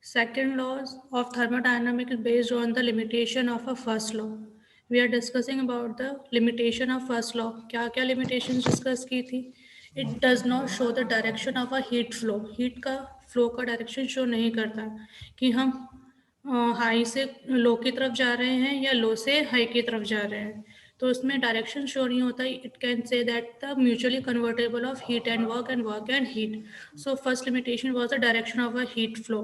Second laws of thermodynamics is based on the limitation of a first law. We are discussing about the limitation of first law. क्या क्या limitations discuss की थी? It does not show the direction of a heat flow. Heat का flow का direction show नहीं करता कि हम हाई से लो की तरफ जा रहे हैं या लो से हाई की तरफ जा रहे हैं. तो उसमें डायरेक्शन शो नहीं होता. It can say that the mutually convertible of heat and work and heat. So first limitation was the direction of a heat flow.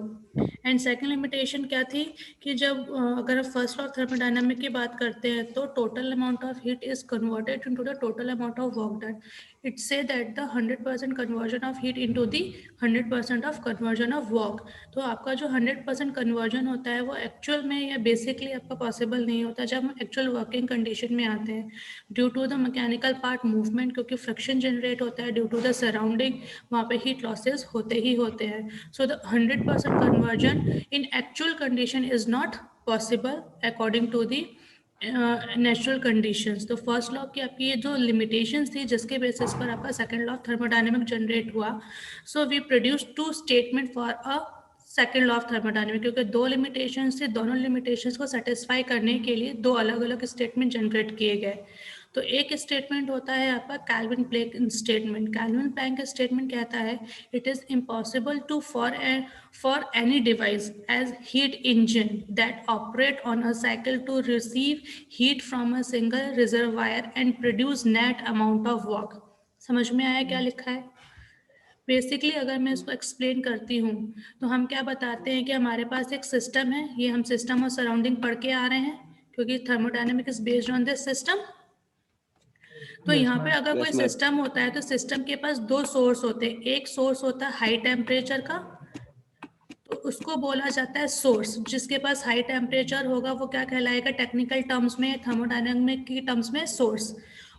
And second limitation क्या थी कि जब अगर फर्स्ट ऑफ थर्मोडायनामिक की बात करते हैं तो total amount of heat is converted into the total amount of work done. It से that the 100% conversion of heat into the 100% of conversion of work. तो आपका जो 100% कन्वर्जन होता है वो एक्चुअल में या बेसिकली आपका पॉसिबल नहीं होता जब हम एक्चुअल वर्किंग कंडीशन में आते हैं due to the mechanical part movement, क्योंकि फ्रिक्शन जनरेट होता है ड्यू टू द सराउंडिंग. वहाँ पे हीट लॉसेस होते ही होते हैं. So the 100% conversion in actual condition is not possible according to the natural conditions. तो फर्स्ट लॉ की आपकी ये जो लिमिटेशंस थी जिसके बेसिस पर आपका second law of thermodynamic generate हुआ. So we produce two statement for a second law of thermodynamic, क्योंकि दो लिमिटेशंस थे. दोनों लिमिटेशंस को सेटिस्फाई करने के लिए दो अलग अलग स्टेटमेंट जनरेट किए गए. तो एक स्टेटमेंट होता है आपका Kelvin Planck statement. Kelvin Planck statement कहता है it is impossible to for any device as heat engine that operate on a cycle to receive heat from a single reservoir and produce net amount of work. समझ में आया क्या लिखा है? Basically अगर मैं इसको एक्सप्लेन करती हूँ तो हम क्या बताते हैं कि हमारे पास एक सिस्टम है. ये हम सिस्टम और सराउंडिंग पढ़ के आ रहे हैं क्योंकि thermodynamic is based on this system. तो यहाँ पे अगर कोई सिस्टम होता है तो सिस्टम के पास दो सोर्स होते हैं. एक सोर्स होता है हाई टेम्परेचर का, तो उसको बोला जाता है सोर्स. जिसके पास हाई टेम्परेचर होगा वो क्या कहलाएगा टेक्निकल टर्म्स में, थर्मोडायनामिक की टर्म्स में, सोर्स.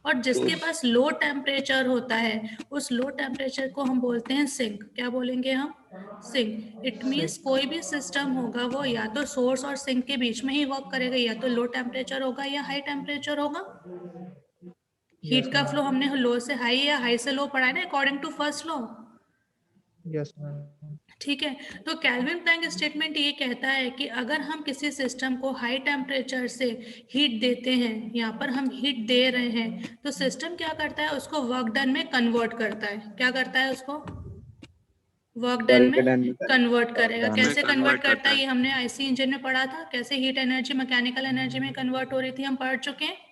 और जिसके पास लो टेम्परेचर होता है उस लो टेम्परेचर को हम बोलते हैं सिंक. क्या बोलेंगे हम? सिंक. इट मीन्स कोई भी सिस्टम होगा वो या तो सोर्स और सिंक के बीच में ही वर्क करेगा, या तो लो टेम्परेचर होगा या हाई टेम्परेचर होगा. हीट का फ्लो हमने लो से हाई या हाई से लो पढ़ा है ना according to first law. Yes ma'am. ठीक है. तो कैल्विन प्लैंक स्टेटमेंट ये कहता है कि अगर हम किसी सिस्टम को हाई टेम्परेचर से हीट देते हैं, यहाँ पर हम हीट दे रहे हैं, तो सिस्टम क्या करता है उसको वर्क डन में कन्वर्ट करता है. क्या करता है? उसको वर्क डन में कन्वर्ट करेगा. कैसे कन्वर्ट करता है ये हमने आईसी इंजन में पढ़ा था. कैसे हीट एनर्जी मैकेनिकल एनर्जी में कन्वर्ट हो रही थी हम पढ़ चुके हैं.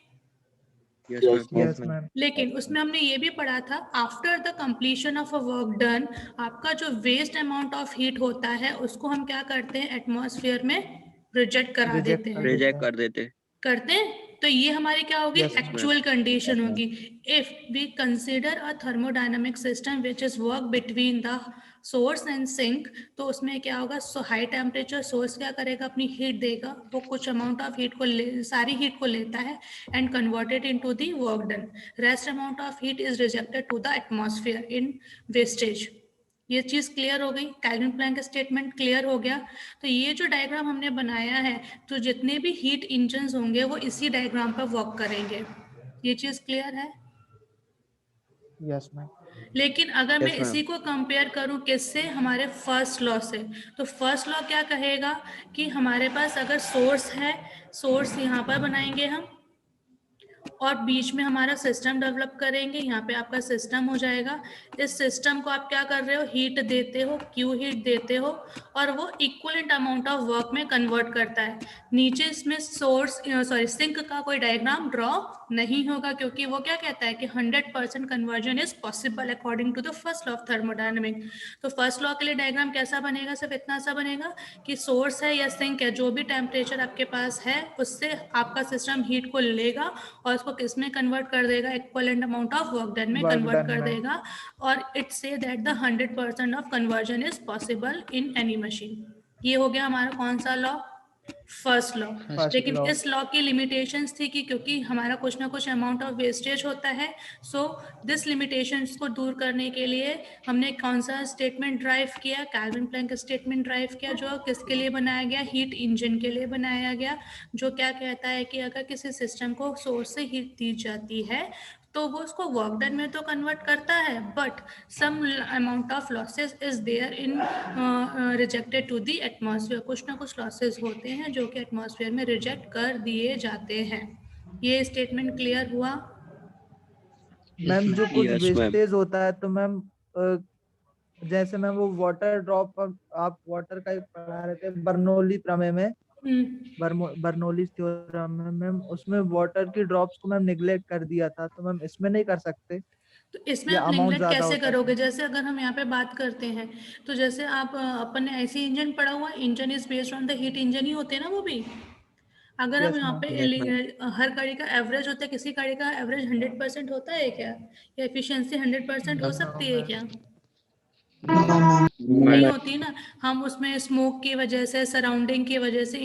Yes ma'am. लेकिन उसमें हमने ये भी पढ़ा था after the completion of a work done आपका जो वेस्ट अमाउंट ऑफ हीट होता है उसको हम क्या करते हैं एटमॉस्फेयर में रिजेक्ट करा देते हैं. रिजेक्ट कर देते करते हैं. तो ये हमारी क्या होगी? Yes, ma'am. एक्चुअल कंडीशन होगी. If we consider a thermodynamic system which is work between the source and sink, तो उसमें क्या होगा? हाई टेम्परेचर सोर्स क्या करेगा? अपनी हीट देगा. वो कुछ अमाउंट ऑफ हीट को सारी हीट को लेता है and converted into the work done. Rest amount of heat is rejected to the atmosphere in wastage. ये चीज क्लियर हो गई. कैल्विन प्लैंक स्टेटमेंट क्लियर हो गया. तो ये जो डायग्राम हमने बनाया है तो जितने भी हीट इंजन होंगे वो इसी डायग्राम पर वर्क करेंगे. ये चीज क्लियर है. Yes ma'am. लेकिन अगर मैं इसी को कंपेयर करूं किससे? हमारे फर्स्ट लॉ से. तो फर्स्ट लॉ क्या कहेगा कि हमारे पास अगर सोर्स है, सोर्स यहाँ पर बनाएंगे हम और बीच में हमारा सिस्टम डेवलप करेंगे. यहाँ पे आपका सिस्टम हो जाएगा. इस सिस्टम को आप क्या कर रहे हो? हीट देते हो, क्यू हीट देते हो और वो इक्वलेंट अमाउंट ऑफ वर्क में कन्वर्ट करता है. नीचे इसमें सिंक का कोई डायग्राम ड्रॉ नहीं होगा क्योंकि वो क्या कहता है कि 100% conversion is possible according to the first law of thermodynamic. तो फर्स्ट लॉ के लिए डायग्राम कैसा बनेगा? सिर्फ इतना सा बनेगा कि सोर्स है या सिंक है, जो भी टेम्परेचर आपके पास है उससे आपका सिस्टम हीट को लेगा और उसको किस में कन्वर्ट कर देगा? Equivalent amount of work done में कन्वर्ट कर देगा. और इट से that the 100% of conversion is possible in any machine. ये हो गया हमारा कौन सा लॉ? First law. लेकिन इस लॉ की लिमिटेशंस थी कि क्योंकि हमारा कुछ ना कुछ अमाउंट ऑफ वेस्टेज होता है, सो दिस लिमिटेशंस को दूर करने के लिए हमने कौन सा स्टेटमेंट ड्राइव किया? कैल्विन प्लैंक स्टेटमेंट ड्राइव किया, जो किसके लिए बनाया गया? हीट इंजन के लिए बनाया गया. जो क्या कहता है कि अगर किसी सिस्टम को सोर्स से हीट दी जाती है तो वो उसको वर्क डन में तो कन्वर्ट करता है, but some amount of losses is there in rejected to the atmosphere. कुछ ना कुछ लॉसेस होते हैं जो कि एटमॉस्फेयर में रिजेक्ट कर दिए जाते हैं। ये स्टेटमेंट क्लियर हुआ? मैम जो कुछ Yes, ma'am. वेस्टेज होता है तो मैम जैसे मैम वो वाटर ड्रॉप, आप वाटर का ही पढ़ा रहे थे बर्नौली प्रमेय में, बर्नौली थ्योरम में मैम, उसमें वाटर की ड्रॉप्स को मैम निग्लेक्ट कर दिया था, तो मैम इसमें नहीं कर सकते? तो इसमें या आप अमाउंट निगलेक्ट ज्यादा कैसे होता है करोगे? तो? जैसे अगर हम यहाँ पे बात करते हैं तो जैसे आप अपन ने ऐसी इंजन पढ़ा हुआ, engine is based on the heat engine ही होते हैं ना वो भी। अगर हम यस यहाँ मैम। पे हर गाड़ी का एवरेज होता है, किसी गाड़ी का एवरेज 100% होता है क्या? या एफिशिएंसी 100% हो सकती है क्या? नहीं होती ना। हम उसमें स्मोक की वजह से, सराउंडिंग की वजह से,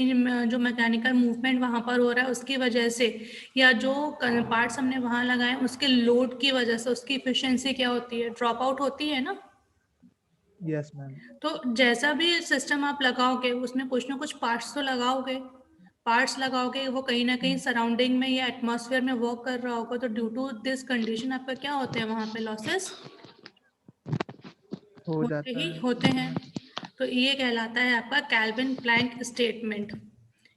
जो मैकेनिकल मूवमेंट वहाँ पर हो रहा है उसकी वजह से, या जो पार्ट्स हमने वहाँ लगाए उसके लोड की वजह से उसकी इफिशिएंसी क्या होती है? ड्रॉप आउट होती है ना। Yes ma'am. तो जैसा भी सिस्टम आप लगाओगे उसमें कुछ ना कुछ पार्ट्स तो लगाओगे, पार्ट्स लगाओगे, वो कहीं ना कहीं सराउंडिंग में या एटमॉस्फेयर में वर्क कर रहा होगा, तो ड्यू टू दिस कंडीशन आपका क्या होते हैं वहाँ पे? लॉसेस हो होते जाता ही है। होते हैं। तो ये कहलाता है आपका कैल्विन प्लैंक स्टेटमेंट।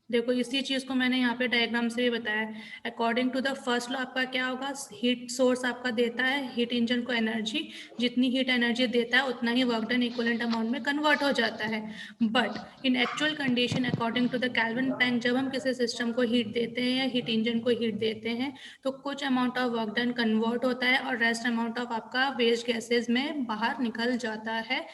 देखो इसी चीज को मैंने यहाँ पे डायग्राम से भी बताया। According to the first law आपका क्या होगा? हीट सोर्स आपका देता है हीट इंजन को एनर्जी, जितनी हीट एनर्जी देता है उतना ही वर्क डन इक्विवेलेंट अमाउंट में कन्वर्ट हो जाता है। But in actual condition according to the Kelvin Planck, जब हम किसी सिस्टम को हीट देते हैं या हीट इंजन को हीट देते हैं तो कुछ amount of work done convert होता है और रेस्ट अमाउंट ऑफ आपका वेस्ट गैसेज में बाहर निकल जाता है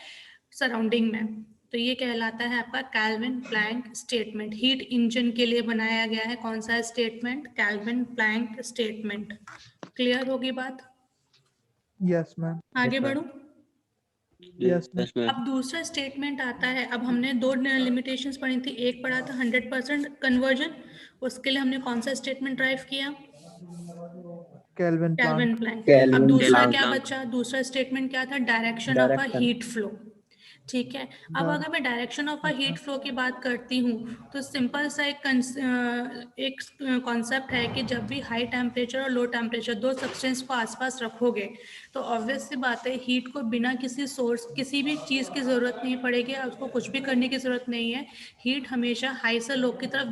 सराउंडिंग में। तो ये कहलाता है आपका Kelvin Planck statement. Heat engine के लिए बनाया गया है कौन सा statement? Kelvin Planck statement. Clear होगी बात? Yes ma'am. आगे बढ़ूं? Yes ma'am. Yes, ma'am. अब दूसरा स्टेटमेंट आता है। अब हमने दो लिमिटेशंस पढ़ी थी, एक पढ़ा था 100% कन्वर्जन, उसके लिए हमने कौन सा स्टेटमेंट ड्राइव किया? Kelvin Kelvin Planck. प्लैंक। अब दूसरा Calvin क्या Planck. बचा? दूसरा स्टेटमेंट क्या था? Direction of a heat flow. ठीक है। अब अगर मैं direction of a heat flow की बात करती हूँ तो सिंपल सा एक कॉन्सेप्ट है कि जब भी हाई टेम्परेचर और लो टेम्परेचर दो सब्सटेंस को आसपास रखोगे तो ऑब्वियस सी बात है हीट को बिना किसी सोर्स, किसी भी चीज़ की ज़रूरत नहीं पड़ेगी, उसको कुछ भी करने की ज़रूरत नहीं है। हीट हमेशा हाई से लो की तरफ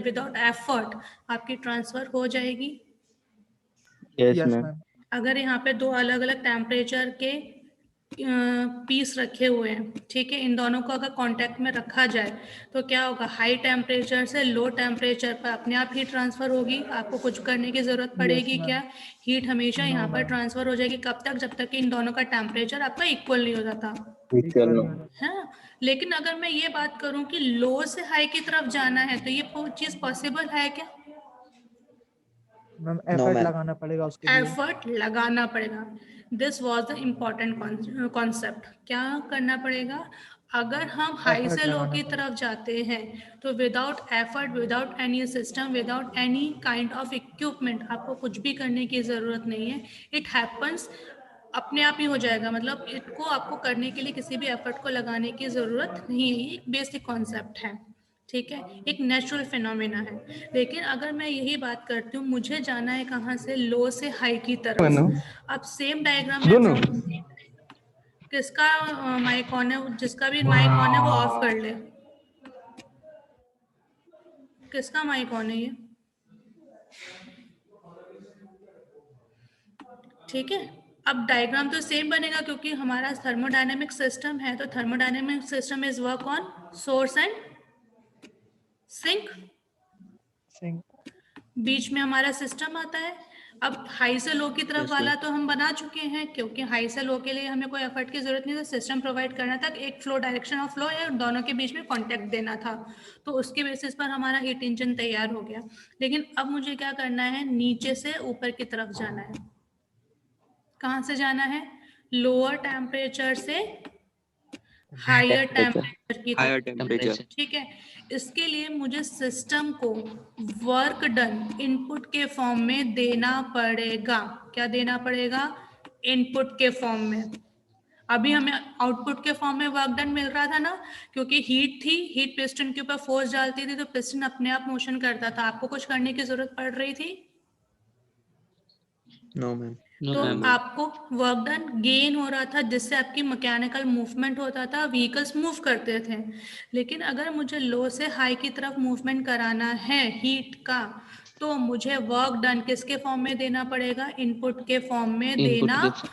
विदाउट एफर्ट आपकी ट्रांसफ़र हो जाएगी। Yes, yes ma'am. मैम। अगर यहाँ पे दो अलग अलग टेम्परेचर के पीस रखे हुए हैं, ठीक है, इन दोनों को अगर कांटेक्ट में रखा जाए तो क्या होगा? हाई टेम्परेचर से लो टेम्परेचर पर अपने आप हीट ट्रांसफर होगी, आपको कुछ करने की जरूरत यस पड़ेगी मैम। क्या? हीट हमेशा नो यहाँ पर मैम। ट्रांसफर हो जाएगी। कब तक? जब तक कि इन दोनों का टेम्परेचर आपका इक्वल नहीं हो जाता इक्वल Equal. नहीं हो जाता। है। लेकिन अगर मैं ये बात करूं कि लो से हाई की तरफ जाना है तो ये चीज पॉसिबल है क्या? Ma'am No, effort ma'am. लगाना पड़ेगा उसके लिए। एफर्ट लगाना पड़ेगा। This was the important concept. क्या करना पड़ेगा? अगर हम हाई एफर्ट से लो लगाना की पड़ेगा। तरफ जाते हैं तो without effort, without any system, without any kind of equipment, आपको कुछ भी करने की ज़रूरत नहीं है। इट हैपन्स, अपने आप ही हो जाएगा। मतलब इसको आपको करने के लिए किसी भी एफर्ट को लगाने की ज़रूरत नहीं है। ये एक बेसिक कॉन्सेप्ट है, ठीक है, एक नेचुरल फिनोमेना है। लेकिन अगर मैं यही बात करती हूँ, मुझे जाना है कहाँ से? लो से हाई की तरफ। अब सेम डायग्राम में ड्रॉ, किसका माइक ऑन है? जिसका भी माइक ऑन है वो ऑफ कर ले। किसका माइक ऑन है ये? ठीक है। अब डायग्राम तो सेम बनेगा क्योंकि हमारा थर्मोडायनेमिक सिस्टम है, तो thermodynamic system is work on source and sink. Sink. बीच में हमारा सिस्टम आता है। अब हाई से लो की तरफ Yes, वाला ma'am. तो हम बना चुके हैं, क्योंकि हाई से लो के लिए हमें कोई एफर्ट की जरूरत नहीं था, सिस्टम प्रोवाइड करना था, एक फ्लो, डायरेक्शन ऑफ फ्लो या दोनों के बीच में कांटेक्ट देना था। तो उसके बेसिस पर हमारा हीट इंजन तैयार हो गया। लेकिन अब मुझे क्या करना है? नीचे से ऊपर की तरफ जाना है। कहाँ से जाना है? लोअर टेम्परेचर से हायर टेम्परेचर की Higher तरफ। temperature. ठीक है। इसके लिए मुझे सिस्टम को वर्क डन इनपुट के फॉर्म में देना पड़ेगा। क्या देना पड़ेगा? इनपुट के फॉर्म में। अभी हमें आउटपुट के फॉर्म में वर्क डन मिल रहा था ना, क्योंकि हीट थी, हीट पिस्टन के ऊपर फोर्स डालती थी तो पिस्टन अपने आप मोशन करता था, आपको कुछ करने की जरूरत पड़ रही थी? No, ma'am. No, तो ma'am. आपको वर्क डन गेन हो रहा था, जिससे आपकी मैकेनिकल मूवमेंट होता था, व्हीकल्स मूव करते थे। लेकिन अगर मुझे लो से हाई की तरफ मूवमेंट कराना है हीट का, तो मुझे वर्क डन किसके फॉर्म में देना पड़ेगा? इनपुट के फॉर्म में Input देना के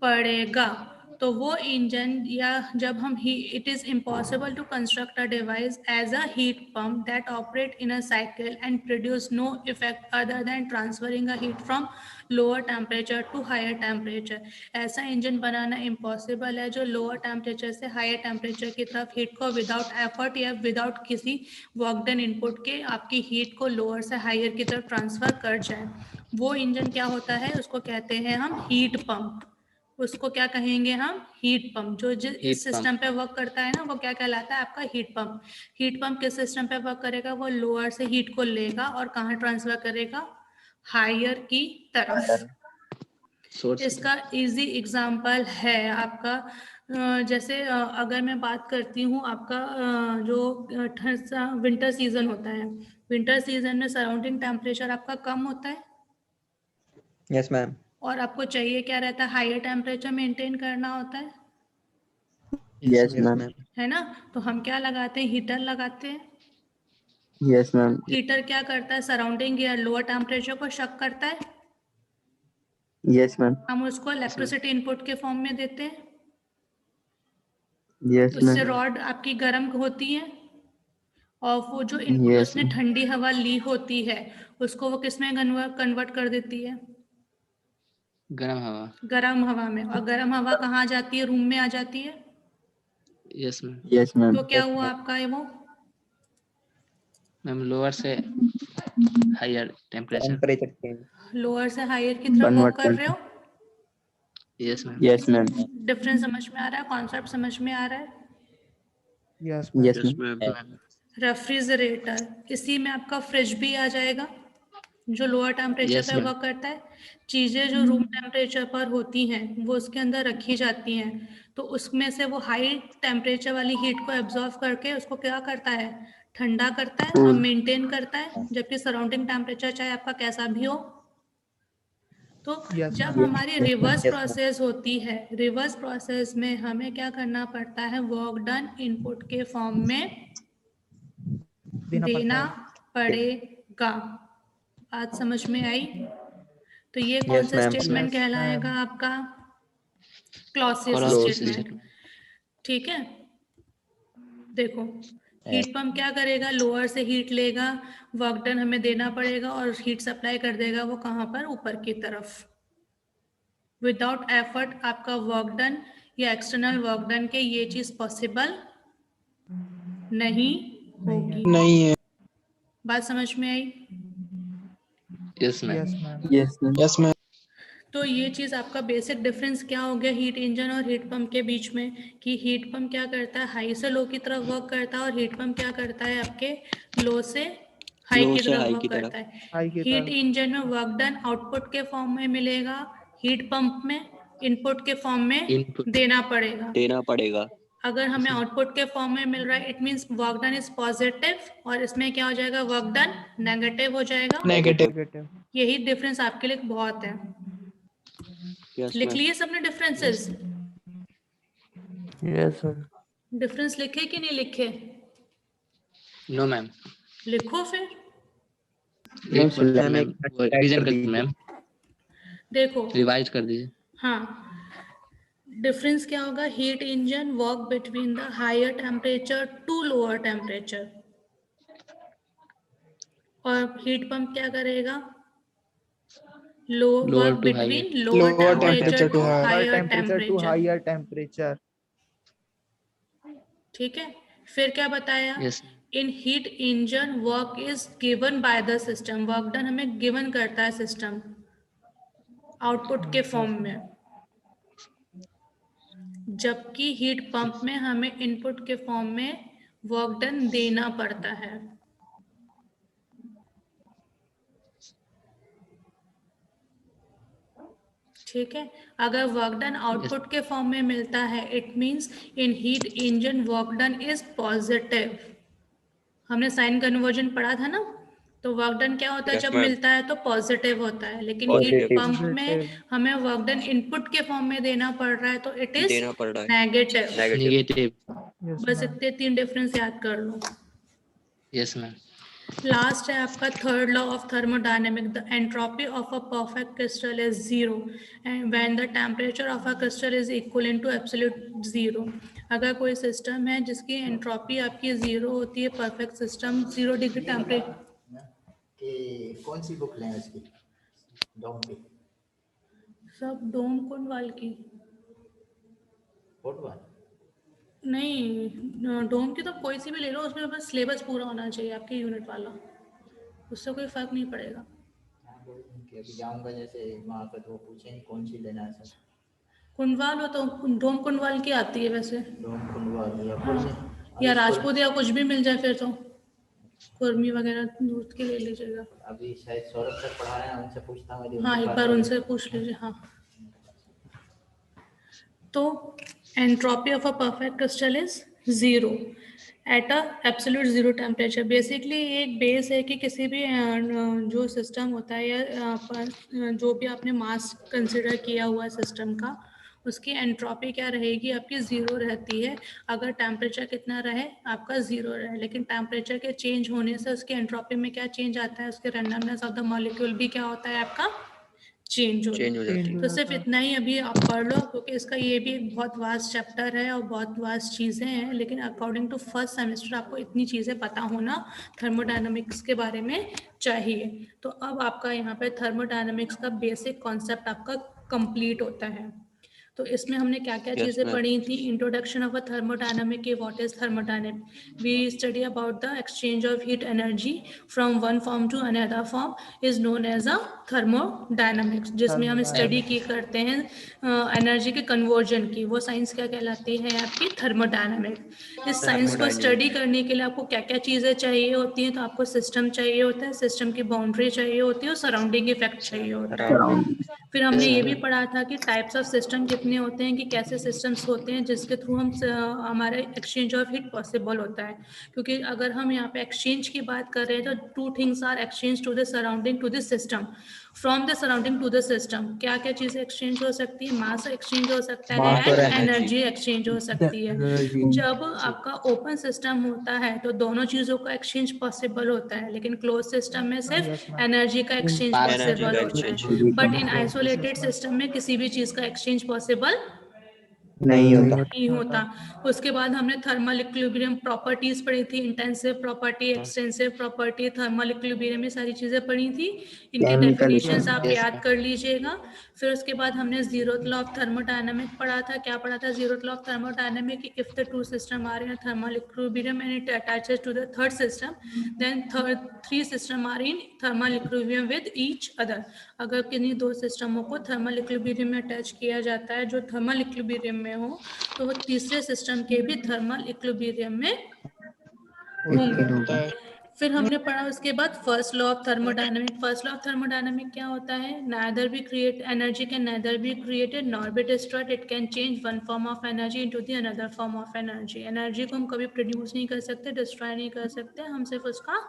पड़ेगा। तो वो इंजन, या जब हम it is impossible to construct a device as a heat pump that operate in a cycle and produce no effect other than transferring a heat from lower temperature to higher temperature. ऐसा engine बनाना impossible है जो lower temperature से higher temperature की तरफ heat को without effort या without किसी वर्क डन इनपुट के आपकी हीट को लोअर से हायर की तरफ ट्रांसफर कर जाए। वो इंजन क्या होता है? उसको कहते हैं हम हीट पंप। उसको क्या कहेंगे हम? Heat pump. जो जिस Heat इस सिस्टम पे वर्क करता है ना, वो क्या कहलाता है? आपका हीट पंप। हीट पंप किस सिस्टम पे वर्क करेगा? वो लोअर से हीट को लेगा और कहाँ ट्रांसफर करेगा? हायर की तरफ। source इसका इजी एग्जांपल है आपका, जैसे अगर मैं बात करती हूँ आपका जो विंटर सीजन होता है, विंटर सीजन में सराउंडिंग टेम्परेचर आपका कम होता है Yes, ma'am. और आपको चाहिए क्या रहता है? हायर टेम्परेचर मेंटेन करना होता है, Yes, ma'am. है ना? तो हम क्या लगाते हैं? हीटर लगाते हैं। Yes, ma'am. हीटर क्या करता है? सराउंडिंग या लोअर टेम्परेचर को शक करता है। Yes, ma'am. हम उसको इलेक्ट्रिसिटी इनपुट के फॉर्म में देते हैं। Yes, उससे ma'am. रॉड आपकी गर्म होती है और वो जो इनपुट Yes, उसने ma'am. ठंडी हवा ली होती है, उसको वो किस में कन्वर्ट कर देती है? गर्म हवा। गर्म हवा में। और गर्म हवा कहाँ आ जाती है? रूम में आ जाती है। Yes, ma'am. Yes, ma'am. तो क्या हुआ आपका ये? वो Ma'am, lower से higher temperature. Temperature change. Lower से हायर की तरफ वर्क कर रहे हो। Yes, ma'am. Yes, ma'am. Difference समझ में आ रहा है? कॉन्सेप्ट समझ में आ रहा है? Yes Yes, Yes, ma'am. ma'am. Refrigerator, इसी में आपका फ्रिज भी आ जाएगा, जो लोअर टेम्परेचर Yes, पे ma'am. वर्क करता है। चीज़ें जो रूम टेम्परेचर पर होती हैं वो उसके अंदर रखी जाती हैं, तो उसमें से वो हाई टेम्परेचर वाली हीट को एब्जॉर्व करके उसको क्या करता है? ठंडा करता है और मेंटेन करता है, जबकि सराउंडिंग टेम्परेचर चाहे आपका कैसा भी हो। तो Yes, जब ma'am. हमारी रिवर्स Yes, प्रोसेस होती है, रिवर्स प्रोसेस में हमें क्या करना पड़ता है? वर्क डन इनपुट के फॉर्म में देना देना पड़ता है। पड़ेगा। बात समझ में आई? तो ये कौन Yes, सा ma'am. स्टेटमेंट Yes, कहलाएगा? ma'am. आपका क्लॉसियस Clausius स्टेटमेंट। statement. ठीक है, देखो हीट पंप क्या करेगा? लोअर से हीट लेगा, वर्क डन हमें देना पड़ेगा और हीट सप्लाई कर देगा वो कहाँ पर? ऊपर की तरफ। विदाउट एफर्ट आपका वर्क डन या एक्सटर्नल वर्क डन के ये चीज पॉसिबल नहीं होगी। नहीं है। बात समझ में आई? Yes, ma'am. Yes, ma'am. Yes, ma'am. Yes ma'am. तो ये चीज़ आपका बेसिक डिफरेंस क्या हो गया हीट इंजन और हीट पंप के बीच में, कि हीट पंप क्या करता है? हाई से लो की तरफ वर्क करता है और हीट पंप क्या करता है? आपके लो से हाई लो की से तरफ हाई वर्क की करता है। हाई की हीट तरफ। इंजन में वर्क डन आउटपुट के फॉर्म में मिलेगा, हीट पंप में इनपुट के फॉर्म में Input. देना पड़ेगा। देना पड़ेगा। अगर हमें आउटपुट के फॉर्म में मिल रहा है, it means work done is positive, और इसमें क्या हो जाएगा? वर्क डन नेगेटिव हो जाएगा। नेगेटिव। नेगेटिव। यही डिफरेंस आपके लिए बहुत है। यस लिख मैम। लिए सबने डिफरेंसेस? Yes sir. डिफरेंस लिखे कि नहीं लिखे? No, ma'am. लिखो फिर। एक बार मैम मैम एक रिवीजन कर कर दीजिए। मैम, देखो, रिवाइज कर दीजिए। हाँ, डिफरेंस क्या होगा? Heat engine work between the higher temperature to lower temperature, और हीट पंप क्या करेगा? Low Lower work to higher. Between lower Lower temperature temperature to to higher. Higher temperature to temperature. Higher temperature. ठीक है, फिर क्या बताया? Yes. In heat engine work is given by the system, work done हमें given करता है system output के form में, जबकि हीट पंप में हमें इनपुट के फॉर्म में वर्क डन देना पड़ता है। ठीक है, अगर वर्क डन आउटपुट के फॉर्म में मिलता है, it means in heat engine work done is positive. हमने साइन कन्वर्जन पढ़ा था ना, तो वर्क डन क्या होता है? Yes, जब ma'am. मिलता है तो पॉजिटिव होता है, लेकिन हीट Positive. पंप में Positive. हमें वर्क डन इनपुट के फॉर्म में देना पड़ रहा है, तो इट इज देना पड़ रहा है नेगेटिव। Negative negative. Yes, बस ma'am. इतने 3 डिफरेंस याद कर लो। Yes ma'am. लास्ट है आपका third law of thermodynamic, the entropy of a perfect crystal is zero and when the temperature of a crystal is equal to absolute zero. अगर कोई system है जिसकी एंट्रोपी आपकी जीरो होती है, परफेक्ट सिस्टम, 0 डिग्री टेम्परेचर। कि कौन सी book लें उसकी डॉम की सब डोम कुंडवाल की फुटबॉल नहीं, डोम की तो कोई सी भी ले लो, उसमें बस सिलेबस पूरा होना चाहिए आपके यूनिट वाला, उससे कोई फर्क नहीं पड़ेगा। कि अभी जाऊंगा जैसे वहाँ पे तो वो पूछेंगे कौन सी लेना है सर कुंडवाल हो तो डोम कुंडवाल की आती है वैसे, डॉम फुटबॉल या हाँ, कुछ या राजपूत या कुछ भी मिल जाए फिर तो कुर्मी वगैरह दूध के ले लीजिएगा। अभी शायद सौरभ सर पढ़ा रहे हैं उनसे पूछता हूँ यदि हाँ, उनके एक पास बार है। उनसे पूछ लीजिए। हाँ, तो entropy of a perfect crystal is zero at a absolute zero temperature. Basically एक बेस है कि किसी भी जो सिस्टम होता है या जो भी आपने मास कंसिडर किया हुआ सिस्टम का, उसकी एंट्रोपी क्या रहेगी? आपकी जीरो रहती है अगर टेम्परेचर कितना रहे? आपका जीरो रहे। लेकिन टेम्परेचर के चेंज होने से उसकी एंट्रोपी में क्या चेंज आता है? उसके रैंडमनेस ऑफ द मॉलिक्यूल भी क्या होता है आपका? चेंज हो चेंज हो जाती Change है हो तो सिर्फ जाता है। इतना ही अभी आप पढ़ लो, क्योंकि इसका ये भी एक बहुत वास्ट चैप्टर है और बहुत वास्ट चीज़ें हैं, लेकिन अकॉर्डिंग टू फर्स्ट सेमेस्टर आपको इतनी चीज़ें पता होना थर्मोडायनामिक्स के बारे में चाहिए। तो अब आपका यहाँ पे थर्मोडायनामिक्स का बेसिक कॉन्सेप्ट आपका कंप्लीट होता है। तो इसमें हमने क्या क्या यस चीज़ें मैम पढ़ी थी? इंट्रोडक्शन ऑफ अ थर्मोडायनामिक की, what is thermodynamic, we study about the exchange of heat energy from one form to another form is known as a thermodynamics, जिसमें हम स्टडी की करते हैं एनर्जी के कन्वर्जन की। वो साइंस क्या कहलाती है आपकी? थर्मोडायनामिक। इस साइंस को स्टडी करने के लिए आपको क्या क्या चीज़ें चाहिए होती हैं? तो आपको सिस्टम चाहिए होता है, सिस्टम की बाउंड्री चाहिए होती है और सराउंडिंग इफेक्ट चाहिए होता है। फिर हमने ये भी पढ़ा था कि टाइप्स ऑफ सिस्टम कितने होते हैं, कि कैसे सिस्टम्स होते हैं जिसके थ्रू हम हमारे एक्सचेंज ऑफ हीट पॉसिबल होता है। क्योंकि अगर हम यहाँ पे एक्सचेंज की बात कर रहे हैं तो two things are exchange to the surrounding to the system, from the surrounding to the system. क्या क्या चीज़ें एक्सचेंज हो सकती है? मास एक्सचेंज हो सकता है Mass और एंड energy. एनर्जी एक्सचेंज हो सकती है। Energy. जब आपका ओपन सिस्टम होता है तो दोनों चीज़ों का एक्सचेंज पॉसिबल होता है, लेकिन क्लोज सिस्टम में सिर्फ Yes, ma'am. एनर्जी का एक्सचेंज एनर्जी पॉसिबल का होता एक्सचेंज है। But in Yes, isolated ma'am. System में किसी भी चीज़ का एक्सचेंज पॉसिबल नहीं होता. नहीं होता। उसके बाद हमने थर्मल इक्विलिब्रियम प्रॉपर्टीज पढ़ी थी, intensive property, extensive property, thermal equilibrium, ये सारी चीजें पढ़ी थी। इनके Chemical डेफिनेशंस आप Yes, याद ma'am. कर लीजिएगा। फिर उसके बाद हमने जीरोथ लॉ ऑफ थर्मोडायनामिक पढ़ा था। क्या पढ़ा था zeroth law of thermodynamic? If the two system are in thermal equilibrium and it attaches to the third system, then three system are in thermal equilibrium with each other. अगर किन्हीं दो सिस्टमों को थर्मल इक्विलिब्रियम में attach किया जाता है जो थर्मल इक्विलिब्रियम में हो, तो वो तीसरे सिस्टम के भी थर्मल इक्विलिब्रियम में होंगे। फिर हमने पढ़ा उसके बाद first law of thermodynamic. First law of thermodynamic क्या होता है? Neither be create energy can neither be created nor be destroyed, it can change one form of energy into the another form of energy. Energy को हम कभी produce नहीं कर सकते, destroy नहीं कर सकते, हम सिर्फ उसका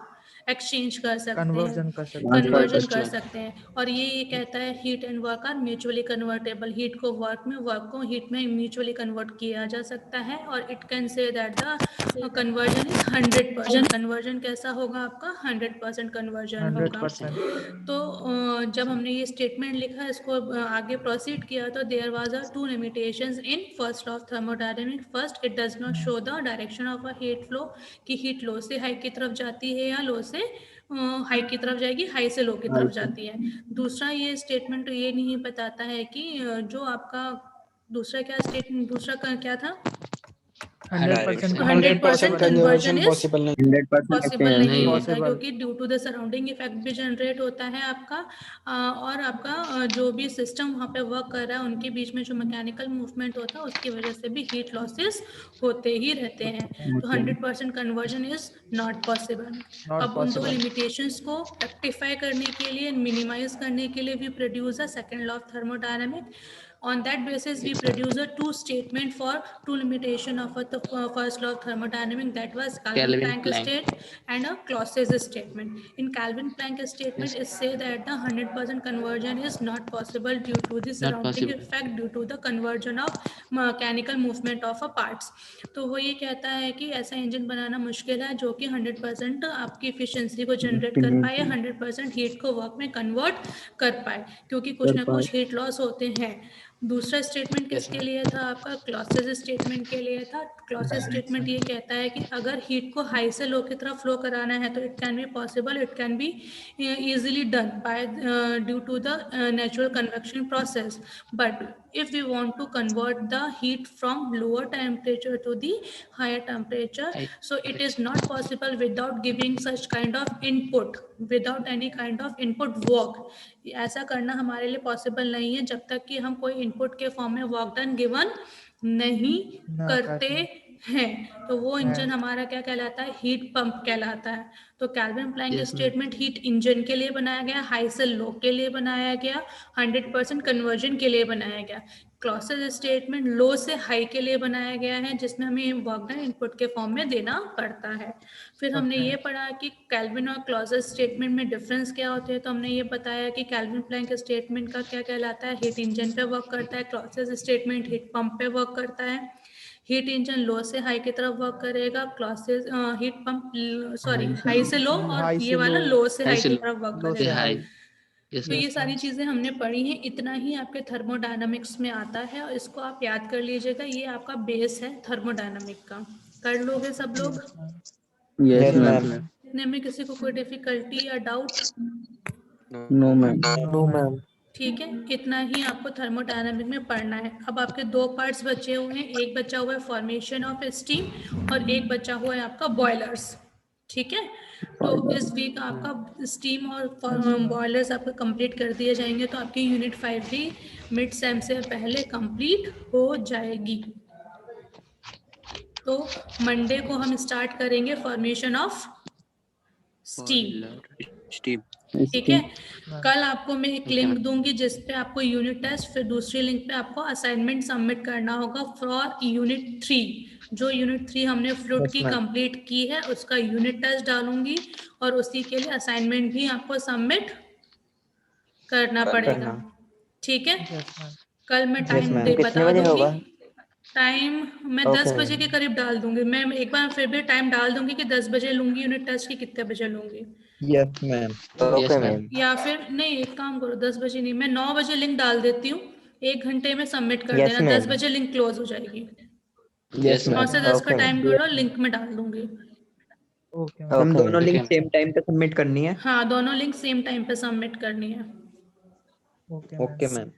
एक्सचेंज कर सकते हैं, Conversion कर सकते हैं. कन्वर्जन कर सकते हैं। और ये कहता है heat and work are mutually convertible, heat को वर्क में, वर्क को हीट में म्यूचुअली कन्वर्ट किया जा सकता है। और it can say that the conversion is 100%। Conversion कैसा होगा आपका? 100% कन्वर्जन होगा। 100%. तो जब हमने ये स्टेटमेंट लिखा, इसको आगे प्रोसीड किया, तो there was a two limitations in first law of thermodynamic. First, it does not show the direction of a heat flow, कि हीट लो से हाई की तरफ जाती है या लो से हाई की तरफ जाएगी, हाई से लो की तरफ जाती है। दूसरा, ये स्टेटमेंट ये नहीं बताता है कि जो आपका दूसरा क्या स्टेटमेंट, दूसरा का क्या था? 100% 100% कन्वर्जन इज 100% पॉसिबल नहीं होता, possible. क्योंकि due to the surrounding effect भी जनरेट होता है आपका, और आपका जो भी सिस्टम वहाँ पे वर्क कर रहा है उनके बीच में जो मैकेनिकल मूवमेंट होता है उसकी वजह से भी हीट लॉसेस होते ही रहते हैं। तो 100% conversion is not possible. Not अब उन दो possible. लिमिटेशंस को रेक्टिफाई करने के लिए, मिनिमाइज करने के लिए, we produce a second law of thermodynamic, On that basis, we produce a two statement for two limitation of the first law of thermodynamics, that was Calvin-Planck state and a Clausius statement. In Calvin-Planck statement, it say that the 100% conversion is not possible due to the surrounding effect due to the conversion of mechanical movement of a parts. तो वो ये कहता है कि ऐसा engine बनाना मुश्किल है जो कि 100% आपकी इफिशिएंसी को जनरेट कर पाए, 100% हीट को वर्क में कन्वर्ट कर पाए, क्योंकि कुछ ना कुछ हीट लॉस होते हैं. दूसरा स्टेटमेंट किसके लिए था आपका? क्लॉसियस स्टेटमेंट के लिए था. क्लॉसियस स्टेटमेंट ये कहता है कि अगर हीट को हाई से लो की तरफ फ्लो कराना है तो it can be possible, it can be easily done by due to the natural convection process. But if we want to convert the heat from lower temperature to the higher temperature, so it is not possible without giving such kind of input, without any kind of input work. ऐसा करना हमारे लिए possible नहीं है जब तक कि हम कोई इनपुट के फॉर्म में वर्क डन गिवन नहीं करते हैं. तो वो इंजन हमारा क्या कहलाता है? हीट पंप कहलाता है. तो Kelvin Planck statement heat engine के लिए बनाया गया, हाई से लो के लिए बनाया गया, 100% कन्वर्जन के लिए बनाया गया. क्लॉसियस स्टेटमेंट लो से हाई के लिए बनाया गया है, जिसमें हमें वर्क डन इनपुट के फॉर्म में देना पड़ता है. फिर हमने ये पढ़ा कि कैल्विन और क्लॉसियस स्टेटमेंट में डिफरेंस क्या होते हैं. तो हमने ये बताया कि कैल्विन प्लैंक स्टेटमेंट का क्या कहलाता है? हीट इंजन पे वर्क करता है. क्लॉसियस स्टेटमेंट हीट पंप पे वर्क करता है. हीट इंजन लो से हाई की तरफ वर्क करेगा, Clausius heat pump sorry high से लो, और ये वाला लो से हाई की तरफ वर्क करेगा. तो ये सारी चीजें हमने पढ़ी हैं. इतना ही आपके थर्मोडायनामिक्स में आता है और इसको आप याद कर लीजिएगा. ये आपका बेस है थर्मोडायनामिक का. कर लोगे सब लोग? Yes ma'am. इतने में किसी को कोई डिफिकल्टी या डाउट? No ma'am. ठीक है, इतना ही आपको थर्मोडायनामिक में पढ़ना है. अब आपके दो पार्ट्स बचे हुए हैं. एक बचा हुआ है फॉर्मेशन ऑफ स्टीम और एक बचा हुआ है आपका बॉयलर्स. ठीक है, तो इस वीक आपका स्टीम और बॉयलर्स आपका कंप्लीट कर दिए जाएंगे, तो आपकी यूनिट 5 भी मिड सेम से पहले कंप्लीट हो जाएगी. तो मंडे को हम स्टार्ट करेंगे फॉर्मेशन ऑफ स्टीम. ठीक है, कल आपको मैं एक लिंक दूंगी जिस पे आपको यूनिट टेस्ट, फिर दूसरी लिंक पे आपको असाइनमेंट सबमिट करना होगा फॉर यूनिट 3. जो यूनिट 3 हमने फ्लूइड की कंप्लीट की है उसका यूनिट टेस्ट डालूंगी और उसी के लिए असाइनमेंट भी आपको सबमिट करना पड़ेगा. ठीक है, कल मैं टाइम बता दूंगी. टाइम मैं 10 बजे के करीब डाल दूंगी. मैं एक बार फिर भी टाइम डाल दूंगी कि 10 बजे लूंगी यूनिट टेस्ट की, कितने बजे लूंगी. Yes ma'am. Okay ma'am. या फिर नहीं, एक काम करो, 10 बजे नहीं, मैं 9 बजे लिंक डाल देती हूँ. 1 घंटे में सबमिट कर देना. 10 बजे लिंक क्लोज हो जाएगी. यस 9 से 10 का टाइम करो, लिंक में डाल दूंगी. हम दोनों लिंक सेम टाइम पे सबमिट करनी है. हाँ, दोनों लिंक सेम टाइम पे सबमिट करनी है. Okay ma'am.